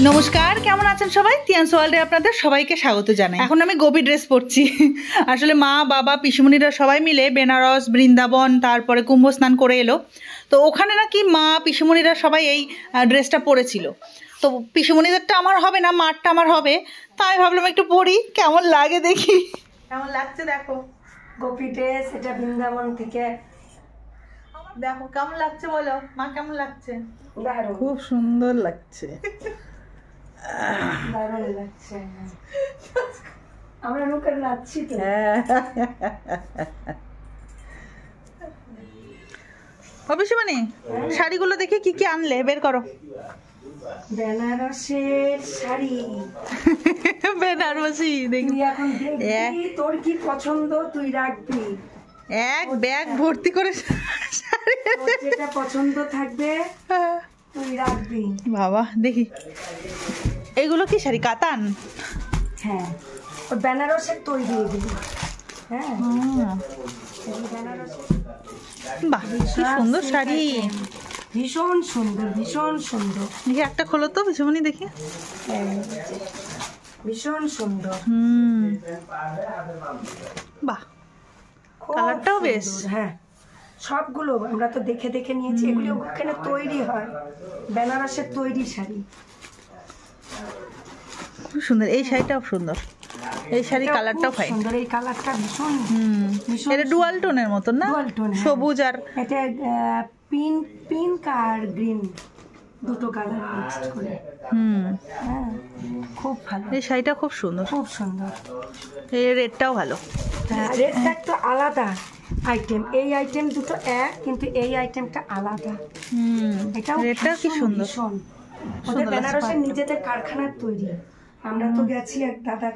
নমস্কার, কেমন আছেন সবাই? তিয়ান্স ওয়ার্ল্ডে আপনাদের সবাইকে স্বাগত জানাই। এখন আমি গোপী ড্রেস পরছি। আসলে মা বাবা পিসিমণিরা সবাই মিলে বেনারস বৃন্দাবন তারপরে কুম্ভ স্নান করে এলো। তো ওখানে নাকি মা পিসিমণিরা সবাই এই ড্রেসটা পরেছিল। তো পিসিমণিদেরটা আমার হবে না, মারটা আমার হবে। তাই ভাবলাম একটু পরি, কেমন লাগে দেখি। কেমন লাগছে দেখো গোপী ড্রেস, এটা বৃন্দাবন থেকে। দেখো কেমন লাগছে, বলো মা কেমন লাগছে? দারুণ, খুব সুন্দর লাগছে। দারুণ লাগছে। আমরা নৌকার নাচছি তো। অবশ্যই শাড়িগুলো দেখে কি কি আনলে বের করো। বেনারসের শাড়ি। বেনারসি দেখি এখন দেখবি তোর কি পছন্দ তুই রাখবি। এক ব্যাগ ভর্তি করে শাড়ি, যেটা পছন্দ থাকবে তুই রাখবি। বাবা দেখি এগুলো কি শাড়ি? কাতান? হ্যাঁ, ওই বেনারসের তৈরি এগুলো। হ্যাঁ, বেনারসের। বাহ কি সুন্দর শাড়ি, ভীষণ সুন্দর, ভীষণ সুন্দর। দেখি একটা খোলো তো পিছুমনি দেখি। ভীষণ সুন্দর। বাহ, কালারটাও বেশ। হ্যাঁ, সবগুলো আমরা তো দেখে দেখে নিয়েছি। এগুলো ওখানে তৈরি হয়, বেনারসের তৈরি শাড়ি। খুব সুন্দর এই শাড়িটাও সুন্দর, এই শাড়ি কালারটাও ফাইন সুন্দর। এই কালারটা ভীষণ ভীষণ। এটা ডুয়াল টোনের মতন না? ডুয়াল টোন, সবুজ আর এটা পিঙ্ক আর গ্রিন দুটো কালার মিক্সড করে। হ্যাঁ, খুব ভালো। এই শাড়িটা খুব সুন্দর, খুব সুন্দর। এই রেডটাও ভালো। হ্যাঁ, রেডটা একটু আলাদা আইটেম। এই আইটেম দুটো এক, কিন্তু এই আইটেমটা আলাদা। এটাও রেডটাও কি সুন্দর। ওদের বেনারসের নিজেদের কারখানার তৈরি। আমরা তো গেছি এক দাদার,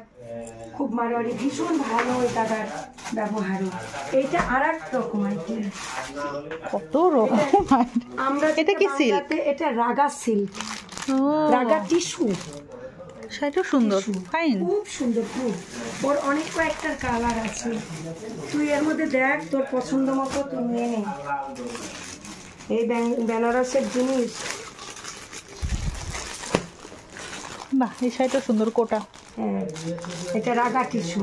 খুব মারোয়ারি, ভীষণ ভালো ওই দাদার ব্যবহারও। এইটা আর এক রকম আইটেম, কত রকম। আমরা এটা কি সিল্ক? এটা রাগা সিল্ক, রাগা টিস্যু। শাড়িটা সুন্দর, ফাইন, খুব সুন্দর। খুব, ওর অনেক কয়েকটার কালার আছে। তুই এর মধ্যে দেখ তোর পছন্দ মতো তুই নিয়ে নে। এই বেনারসের জিনিস। বাহ এই শাড়িটা সুন্দর, কোটা। হ্যাঁ, এটা রাগা টিস্যু।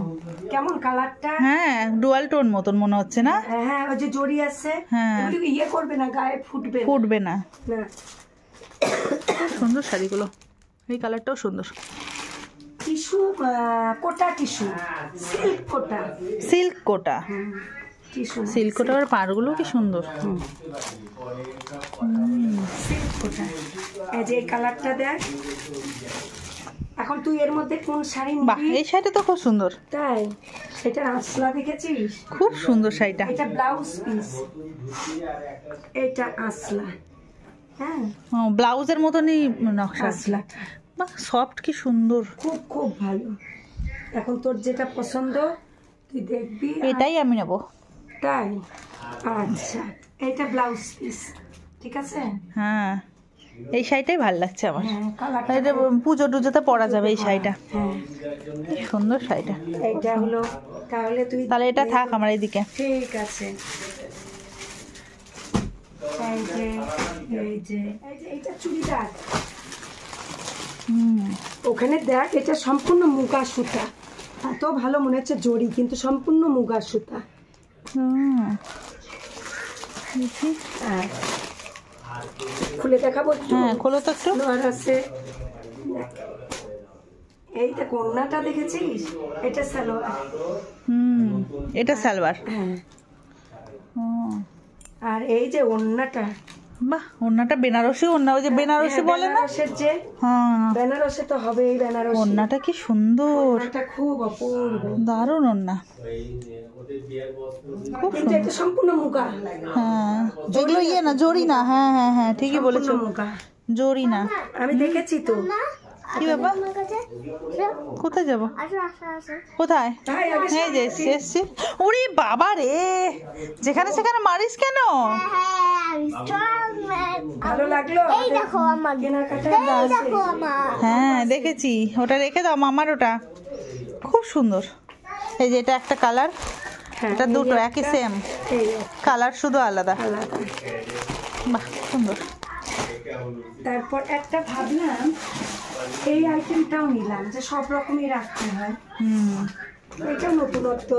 কেমন কালারটা? হ্যাঁ, ডুয়াল টোন মতন মনে হচ্ছে না? হ্যাঁ হ্যাঁ, ওই যে জড়ি আছে। হ্যাঁ, এগুলো ইয়ে করবে না, গায়ে ফুটবে ফুটবে না। না। সুন্দর শাড়িগুলো, এই কালারটাও সুন্দর। টিস্যু, কোটা টিস্যু, সিল্ক কোটা। সিল্ক কোটা, টিস্যু সিল্ক কোটা। আর পাড়গুলো কি সুন্দর। সিল্ক কোটা। এই যে এই কালারটা দেখ। এখন তুই এর মধ্যে কোন শাড়ি বাহ নিবি? এই শাড়িটা তো খুব সুন্দর। তাই, এটা আসলা দেখেছিস? খুব সুন্দর শাড়িটা। এটা ব্লাউজ পিস, এটা আসলা। হ্যাঁ, ব্লাউজের মতনই নকশা। আসলা। বাহ সফট, কি সুন্দর। খুব খুব ভালো। এখন তোর যেটা পছন্দ তুই দেখবি। এটাই আমি নেব। তাই, আচ্ছা। এটা ব্লাউজ পিস, ঠিক আছে। হ্যাঁ, এই শাড়িটাই ভালো লাগছে আমার। হ্যাঁ, কালারটা। এটা পুজো টুজোতে পরা যাবে এই শাড়িটা। হ্যাঁ, কি সুন্দর শাড়িটা। এইটা হলো। তাহলে তুই তাহলে এটা থাক আমার এইদিকে। ঠিক আছে। এই যে এইটা চুড়িদার। ওখানে দেখ, এটা সম্পূর্ণ মুগা সুতা। এত ভালো মনে হচ্ছে জড়ি, কিন্তু সম্পূর্ণ মুগা সুতা। হ্যাঁ, খুলে দেখাবো। হ্যাঁ খোলো তো একটু। আছে এইটা, কন্যাটা দেখেছিস? এটা সালোয়ার। এটা সালোয়ার। হ্যাঁ, আর এই যে ওড়নাটা। বাহ, ওড়নাটা বেনারসি ওড়না, ওই যে বেনারসি বলে না? বেনারসের যে, হ্যাঁ বেনারসে তো হবে এই বেনারসি। ওড়নাটা কি সুন্দর, ওড়নাটা খুব অপূর্ব, দারুণ ওড়না, খুব কিন্তু এটা সম্পূর্ণ মুগা। হ্যাঁ, যেগুলো ইয়ে না, জরি না। হ্যাঁ হ্যাঁ হ্যাঁ, ঠিকই বলেছো, মুগা, জরি না। আমি দেখেছি তো। কি ব্যাপার? কোথায় যাবো? কোথায়? এই যে এসছি। ওরে বাবা রে, যেখানে সেখানে মারিস কেন? ভালো লাগলো? এই দেখো আমার কেনাকাটা। এই দেখো আমার। হ্যাঁ দেখেছি, ওটা রেখে দাও মামার, ওটা খুব সুন্দর। এই যে এটা একটা কালার, এটা দুটো একই সেম কালার, শুধু আলাদা। বাহ সুন্দর। তারপর একটা ভাবলাম এই আইটেমটাও নিলাম, যে সব রকমই রাখতে হয়। এটা নতুনত্ব।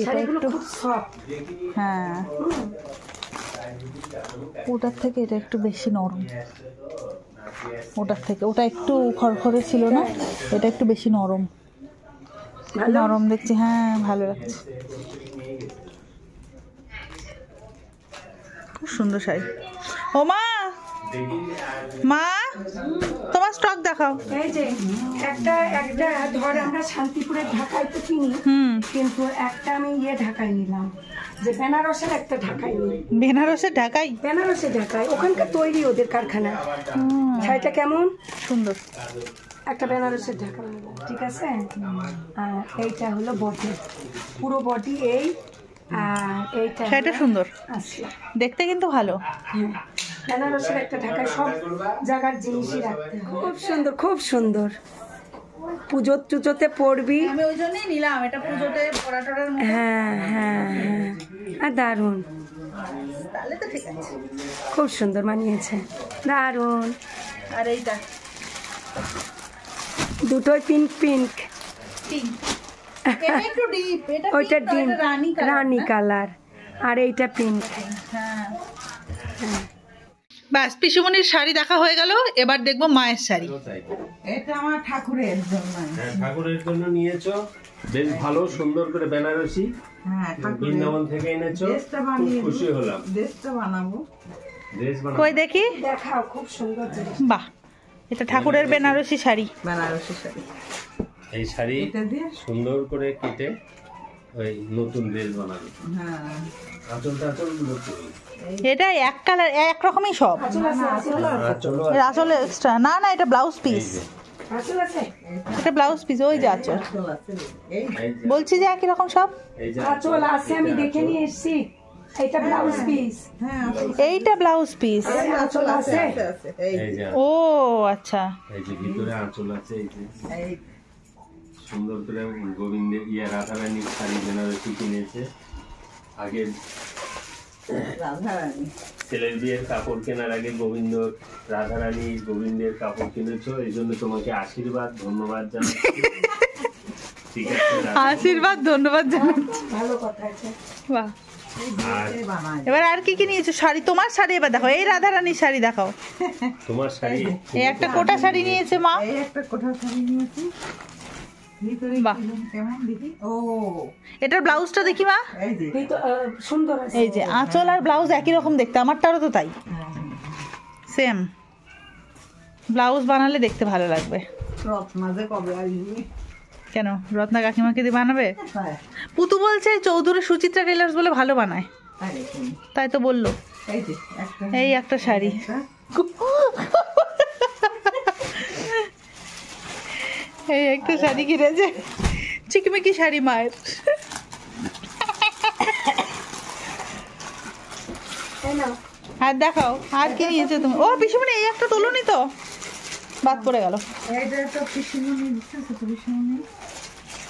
শাড়িগুলো খুব সফট। হ্যাঁ, ওটার থেকে এটা একটু বেশি নরম। ওটার থেকে ওটা একটু খড়খড়ে ছিল না, এটা একটু বেশি নরম। নরম দেখছি, হ্যাঁ ভালো লাগছে। খুব সুন্দর শাড়ি। ও মা, মা তোমার স্টক দেখাও। এই যে একটা ধর আমরা শান্তিপুরের ঢাকায় তো কিনি, কিন্তু একটা আমি ঢাকায় নিলাম, যে বেনারসের একটা ঢাকায় নিই। বেনারসের ঢাকাই? বেনারসের ঢাকায়, ওখানকার তৈরি ওদের কারখানা। শাড়িটা কেমন সুন্দর। একটা বেনারসের ঢাকা নিলাম, ঠিক আছে। আর এইটা হলো বডি, পুরো বডি এই। আর এইটা শাড়িটা সুন্দর, আচ্ছা দেখতে কিন্তু ভালো। হ্যাঁ, বেনারসের একটা ঢাকায় সব জায়গার জিনিসই রাখতে হয়। খুব সুন্দর, খুব সুন্দর। পুজো টুজোতে পরবি। আমি ওই জন্যই নিলাম এটা, পুজোতে পরা টরার মতো। হ্যাঁ হ্যাঁ হ্যাঁ, আর দারুণ, তাহলে তো ঠিক আছে। খুব সুন্দর মানিয়েছে, দারুণ। আর এইটা দুটোই পিঙ্ক পিঙ্ক। পিঙ্ক, এটা একটু ডিপ, এটা ওইটা ডিপ, ডিম রানী কালার, আর এইটা পিঙ্ক। হ্যাঁ। বাস, পিসুমনির শাড়ি দেখা হয়ে গেল, এবার দেখবো মায়ের শাড়ি। এটা আমার ঠাকুরের জন্য। হ্যাঁ, ঠাকুরের জন্য নিয়েছো, বেশ ভালো সুন্দর করে বেনারসি। হ্যাঁ, বৃন্দাবন থেকে এনেছো, খুব খুশি হলাম। ড্রেসটা বানাবো। ড্রেস বানাবো, কই দেখি। দেখাও, খুব সুন্দর। বাহ, এটা ঠাকুরের বেনারসি শাড়ি। বেনারসি শাড়ি। এই শাড়ি এটা দিয়ে সুন্দর করে কেটে ওই নতুন ড্রেস বানাবে। হ্যাঁ, আঁচল টাচল নতুন। এটা এক কালার, এক রকমই সব। আঁচলও এর আসলে এক্সট্রা না, না এটা ব্লাউজ পিস। আসল আছে, এটা ব্লাউজ পিস, ওই যে আঁচল। এই এই যে বলছি যে একই রকম সব। এই যে আঁচল আছে, আমি দেখে নিয়ে এসেছি। এটা ব্লাউজ পিস, হ্যাঁ, এইটা ব্লাউজ পিস। আঁচল আছে। আছে এই এই যে ও আচ্ছা, এই যে ভিতরে আঁচল আছে। এই যে এই সুন্দর করে গোবিন্দের রাধারানীর শাড়ি বেনারসি কিনেছে। আগে রাধারানী। ছেলের বিয়ের কাপড় কেনার আগে রাধারানী গোবিন্দের কাপড় কিনেছো, এই জন্য তোমাকে আশীর্বাদ ধন্যবাদ জানাচ্ছি। ঠিক আছে, আশীর্বাদ ধন্যবাদ জানাচ্ছি। ভালো কথা আছে। বাহ, আর বানাই। এবার আর কি কি নিয়েছো শাড়ি? তোমার শাড়ি এবার দেখো, এই রাধারানীর শাড়ি দেখাও। তোমার শাড়ি এই একটা কোটা শাড়ি নিয়েছে মা। এই একটা কোঠা শাড়ি নিয়েছি। ভিতরে বাহ। কেমন দেখি। ও এটার ব্লাউজটা দেখি মা। এই যে এই তো সুন্দর আছে। এই যে আঁচল আর ব্লাউজ একই রকম দেখতে, আমারটারও তো তাই, সেম। ব্লাউজ বানালে দেখতে ভালো লাগবে। রথ মাঝে কবে আসবি? কেন, রত্না কাকিমাকে দিয়ে বানাবে? হ্যাঁ, পুতু বলছে চৌধুরী সুচিত্রা টেলার্স বলে ভালো বানায়, তাই দেখুন। তাই তো বললো। এই যে একটা এই একটা শাড়ি, এই একটা শাড়ি কিনেছে, চিকিমিকি শাড়ি মায়ের। তাই না? আর দেখাও, আর কি নিয়েছো তুমি? ও পিসুমনি, এই একটা তোলোনি তো, বাদ পড়ে গেল। এইটা তো পিসিমণি দিচ্ছে, ছোট পিসিমণি।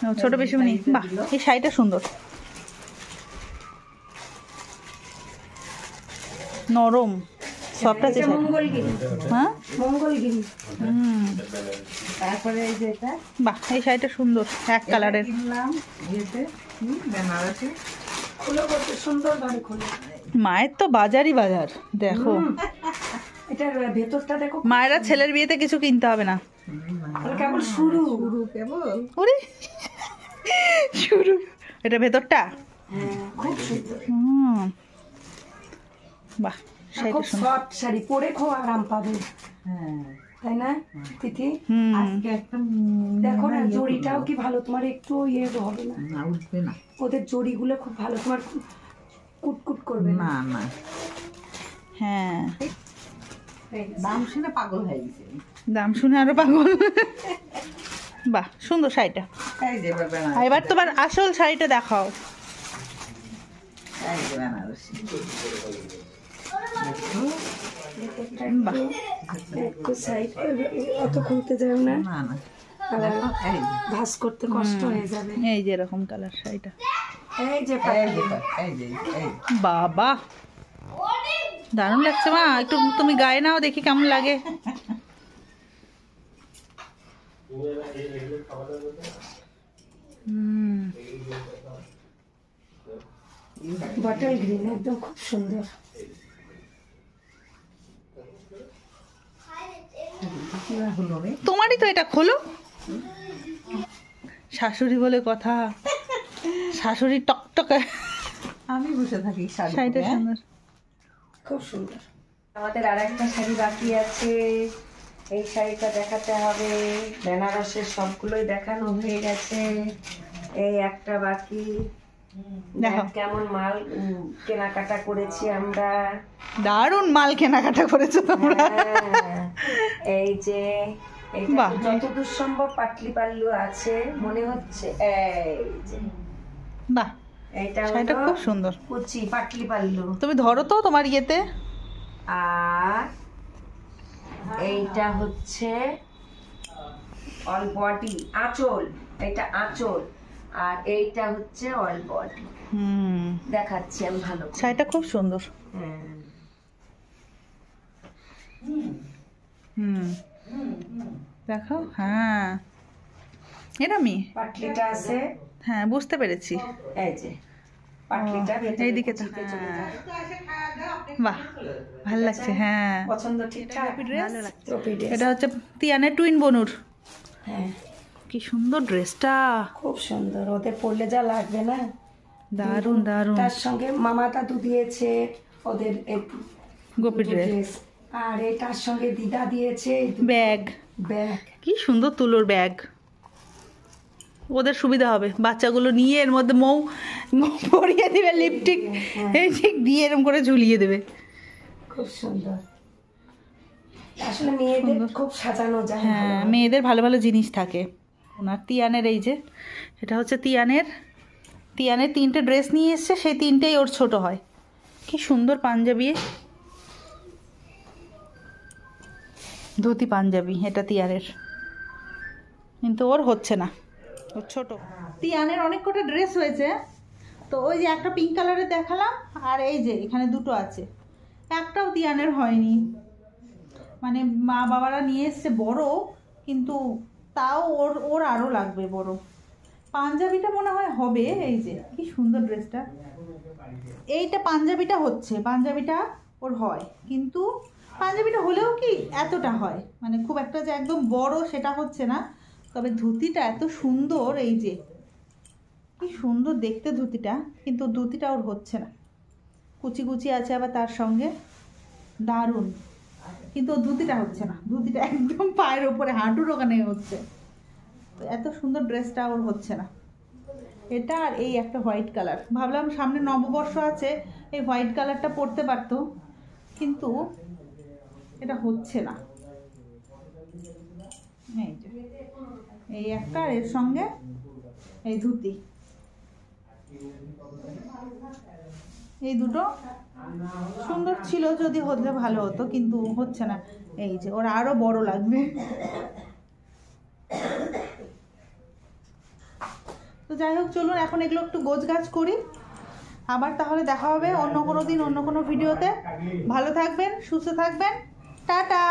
ও, ছোট পিসুমনি। বাহ, এই শাড়িটা সুন্দর, নরম, সফট আছে এটা শাড়ি। মঙ্গলগিরি, হ্যাঁ, মঙ্গলগিরি। তারপরে এই যে এটা বাহ, এই শাড়িটা সুন্দর, এক কালারের। কিনলাম ইয়েতে, বেনারসে। খুলে করতে সুন্দর ভাবে খুলে। মায়ের তো বাজারই বাজার, দেখো। এটার ভেতরটা দেখো, মায়েরা ছেলের বিয়েতে কিছু কিনতে হবে না। কেবল শুরু। শুরু কেবল। ওরে শুরু, এটা ভেতরটা। হ্যাঁ, খুব সুন্দর। বাহ, আর শাড়িটা খুব সুন্দর। সফট শাড়ি, পরে খুব আরাম পাবে, হ্যাঁ, তাই না তিথি? আজকে একটা দেখো না, জড়িটাও কি ভালো, তোমার একটু হবে না, না উঠবে না। ওদের জড়িগুলো খুব ভালো, তোমার কুটকুট করবে না। না না, হ্যাঁ, দাম শুনে পাগল হয়ে গেছে। দাম শুনে আরো পাগল। বাহ, সুন্দর শাড়িটা। এই যে বেনারসি। আর এবার তোমার আসল শাড়িটা দেখাও। এই যে বেনারসি। বাহ, একটু সাইড অত খুলতে যাও না, না না, আবার এই যে। ভাঁজ করতে কষ্ট হয়ে যাবে। এই যে এরকম কালার শাড়িটা, এই যে বাবা দারুণ লাগছে মা, একটু তুমি গায়ে নাও দেখি কেমন লাগে। বটল গ্রিন একদম খুব সুন্দর। তোমারই তো এটা, খোলো। শাশুড়ি বলে কথা, শাশুড়ি টকটকে। আমি বসে থাকি শাড়িটা সুন্দর, খুব সুন্দর। আমাদের আর একটা শাড়ি বাকি আছে, এই শাড়িটা দেখাতে হবে। বেনারসের সবগুলোই দেখানো হয়ে গেছে, এই একটা বাকি। দেখো কেমন মাল কেনাকাটা করেছি আমরা। দারুণ মাল কেনাকাটা করেছো তোমরা। হ্যাঁ, এই যে এইটা বাহ। যতদূর সম্ভব পাটলি পাল্লু আছে মনে হচ্ছে। এই যে বাহ, এইটা শাড়িটা হলো খুব সুন্দর। কুচি পাটলি পাল্লু। তুমি ধরো তো তোমার ইয়েতে। আর এইটা হচ্ছে অল বডি আঁচল, এটা আঁচল। আর এইটা হচ্ছে অল বডি। দেখাচ্ছি আমি ভালো করে। শাড়িটা খুব সুন্দর। হ্যাঁ, দেখো, হ্যাঁ এরমই। পাটলিটা আছে। হ্যাঁ বুঝতে পেরেছি। এই যে পাটলিটা ভেতরে এইদিকে তো, কুচিতে চলে যায়। বাহ ভালো লাগছে। হ্যাঁ পছন্দ ঠিকঠাক। ভালো লাগছে। টপি ড্রেস। এটা হচ্ছে তিয়ানের টুইন বনুর। হ্যাঁ, কি সুন্দর ড্রেসটা, খুব সুন্দর। ওদের পরলে যা লাগবে না, দারুণ দারুণ। তার সঙ্গে মামা দাদু দিয়েছে ওদের এই গোপী ড্রেস, ড্রেস। আর এটার সঙ্গে দিদা দিয়েছে ব্যাগ, ব্যাগ। কি সুন্দর তুলোর ব্যাগ। ওদের সুবিধা হবে, বাচ্চাগুলো নিয়ে এর মধ্যে মৌ পরিয়ে দিবে, লিপস্টিক এই ঠিক দিয়ে এরকম করে ঝুলিয়ে দেবে। খুব সুন্দর। আসলে মেয়েদের খুব সাজানো যায়। হ্যাঁ মেয়েদের ভালো ভালো জিনিস থাকে। ওনার তিয়ানের এই যে, এটা হচ্ছে তিয়ানের 3টে ড্রেস নিয়ে এসছে, সেই 3টেই ওর ছোট হয়। কি সুন্দর পাঞ্জাবি, ধুতি পাঞ্জাবি, এটা তিয়ানের, কিন্তু ওর হচ্ছে না, ওর ছোট। তিয়ানের অনেক কটা ড্রেস হয়েছে, তো ওই যে একটা পিঙ্ক কালারের দেখালাম, আর এই যে এখানে 2টো আছে, একটাও তিয়ানের হয়নি। মানে মা বাবারা নিয়ে এসছে বড়, কিন্তু তাও ওর আরও লাগবে বড়। পাঞ্জাবিটা মনে হয় হবে। এই যে কি সুন্দর ড্রেসটা, এইটা পাঞ্জাবিটা হচ্ছে, পাঞ্জাবিটা ওর হয়, কিন্তু পাঞ্জাবিটা হলেও কি এতটা হয়, মানে খুব একটা যে একদম বড় সেটা হচ্ছে না। তবে ধুতিটা এত সুন্দর, এই যে কি সুন্দর দেখতে ধুতিটা, কিন্তু ধুতিটা ওর হচ্ছে না, কুচি কুচি আছে আবার তার সঙ্গে, দারুণ। কিন্তু ওর ধুতিটা হচ্ছে না, ধুতিটা একদম পায়ের ওপরে হাঁটুর ওখানে হচ্ছে। তো এত সুন্দর ড্রেসটা ওর হচ্ছে না। এটা আর এই একটা হোয়াইট কালার, ভাবলাম সামনে নববর্ষ আছে, এই হোয়াইট কালারটা পরতে পারতো, কিন্তু এটা হচ্ছে না। এই যে এই একটা, আর এর সঙ্গে এই ধুতি, এই দুটো সুন্দর ছিল, যদি হলে ভালো হতো, কিন্তু হচ্ছে না। এই যে ওরা আরো বড় লাগবে। তো যাই হোক, চলুন এখন এগুলো একটু গোছগাছ করি, আবার তাহলে দেখা হবে অন্য কোনো দিন অন্য কোনো ভিডিওতে। ভালো থাকবেন, সুস্থ থাকবেন, টাটা।